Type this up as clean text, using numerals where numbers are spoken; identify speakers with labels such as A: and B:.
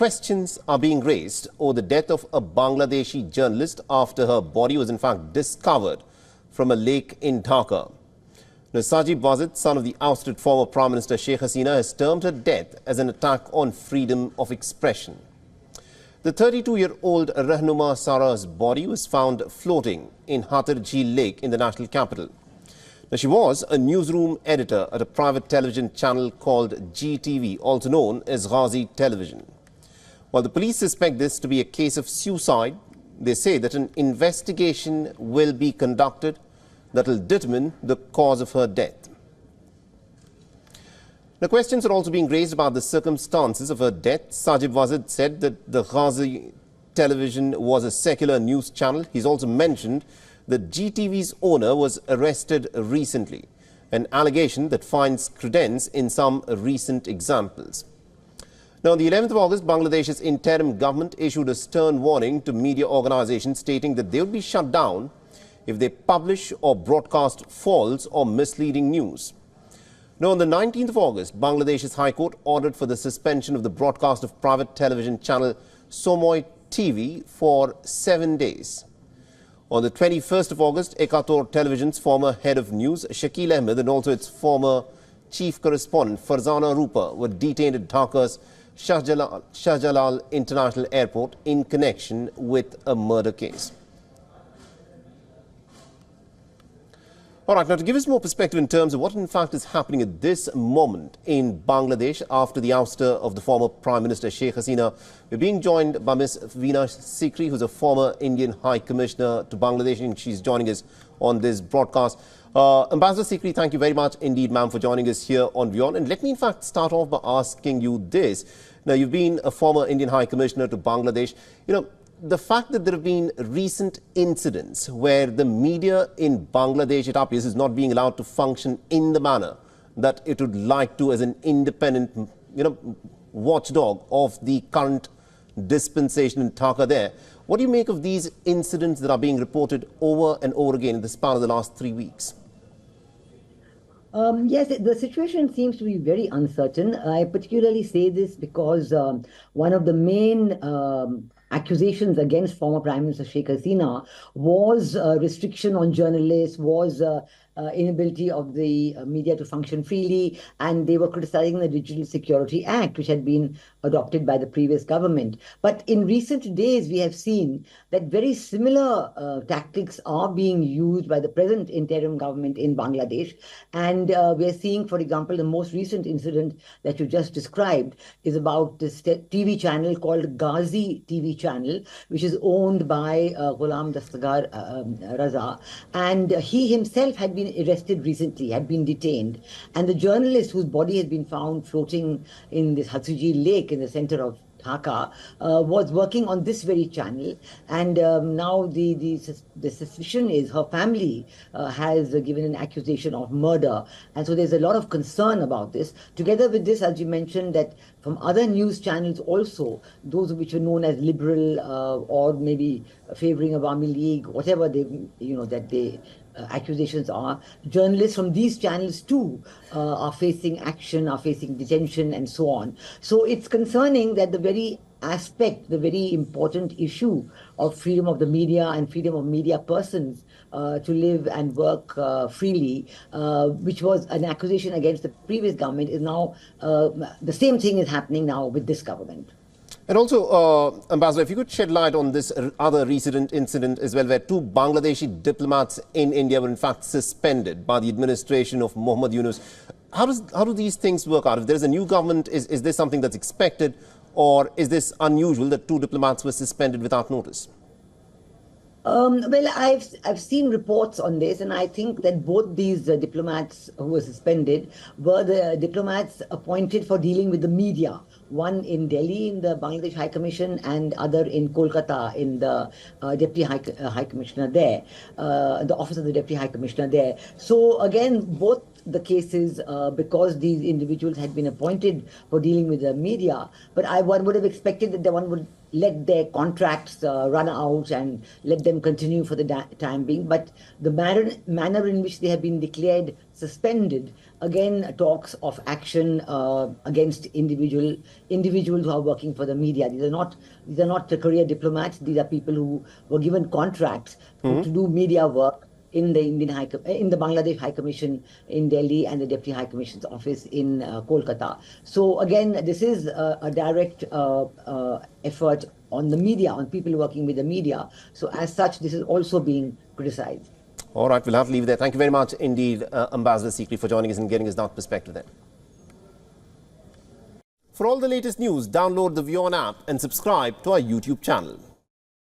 A: questions are being raised over the death of a Bangladeshi journalist after her body was in fact discovered from a lake in Dhaka. Now, Sajib Wazid, son of the ousted former Prime Minister Sheikh Hasina, has termed her death as an attack on freedom of expression. The 32-year-old Rahanuma Sarah's body was found floating in Hatirjheel Lake in the national capital. Now, she was a newsroom editor at a private television channel called GTV, also known as Ghazi Television. While the police suspect this to be a case of suicide, they say that an investigation will be conducted that will determine the cause of her death. The questions are also being raised about the circumstances of her death. Sajib Wazid said that the Ghazi Television was a secular news channel. He's also mentioned that GTV's owner was arrested recently, an allegation that finds credence in some recent examples. Now, on the 11th of August, Bangladesh's interim government issued a stern warning to media organizations stating that they would be shut down if they publish or broadcast false or misleading news. Now, on the 19th of August, Bangladesh's High Court ordered for the suspension of the broadcast of private television channel Somoy TV for 7 days. On the 21st of August, Ekator Television's former head of news, Shakil Ahmed, and also its former chief correspondent, Farzana Rupa, were detained at Dhaka's Shah Jalal International Airport in connection with a murder case. All right, now to give us more perspective in terms of what in fact is happening at this moment in Bangladesh after the ouster of the former Prime Minister Sheikh Hasina, we're being joined by Ms. Veena Sikri, who's a former Indian High Commissioner to Bangladesh, and she's joining us on this broadcast. Ambassador Sikri, thank you very much indeed, ma'am, for joining us here on WION. And let me in fact start off by asking you this. Now, you've been a former Indian High Commissioner to Bangladesh. You know, the fact that there have been recent incidents where the media in Bangladesh, it appears, is not being allowed to function in the manner that it would like to as an independent, watchdog of the current dispensation in Dhaka there. What do you make of these incidents that are being reported over and over again in the span of the last 3 weeks?
B: Yes, the situation seems to be very uncertain. I particularly say this because one of the main accusations against former Prime Minister Sheikh Hasina was restriction on journalists, was inability of the media to function freely, and they were criticizing the Digital Security Act, which had been adopted by the previous government. But in recent days, we have seen that very similar tactics are being used by the present interim government in Bangladesh. And we are seeing, for example, the most recent incident that you just described is about this TV channel called Ghazi TV channel, which is owned by Ghulam Dastagar Raza. And he himself had been arrested recently, had been detained. And the journalist whose body has been found floating in this Hatirjheel Lake in the center of Dhaka was working on this very channel, and now the suspicion is her family has given an accusation of murder, and so there's a lot of concern about this. Together with this, as you mentioned, that from other news channels also, those which are known as liberal or maybe favoring Awami League, whatever they accusations are, journalists from these channels too are facing action, are facing detention, and so on. So it's concerning that the very important issue of freedom of the media and freedom of media persons to live and work freely, which was an accusation against the previous government, is now the same thing is happening now with this government.
A: And also, Ambassador, if you could shed light on this other recent incident as well, where 2 Bangladeshi diplomats in India were in fact suspended by the administration of Mohammad Yunus. How do these things work out? If there is a new government, is this something that's expected, or is this unusual that 2 diplomats were suspended without notice?
B: Well, I've seen reports on this, and I think that both these diplomats who were suspended were the diplomats appointed for dealing with the media. One in Delhi in the Bangladesh High Commission, and other in Kolkata in the Deputy High Commissioner there, the Office of the Deputy High Commissioner there. So again, both the cases because these individuals had been appointed for dealing with the media. But one would have expected that one would let their contracts run out and let them continue for the time being. But the manner in which they have been declared suspended again talks of action against individuals who are working for the media. These are not career diplomats. These are people who were given contracts to do media work in the in the Bangladesh High Commission in Delhi and the Deputy High Commission's office in Kolkata. So again, this is a direct effort on the media, on people working with the media. So as such, this is also being criticized.
A: All right, we'll have to leave it there. Thank you very much indeed, Ambassador Sikri, for joining us and getting us that perspective there. For all the latest news, download the WION app and subscribe to our YouTube channel.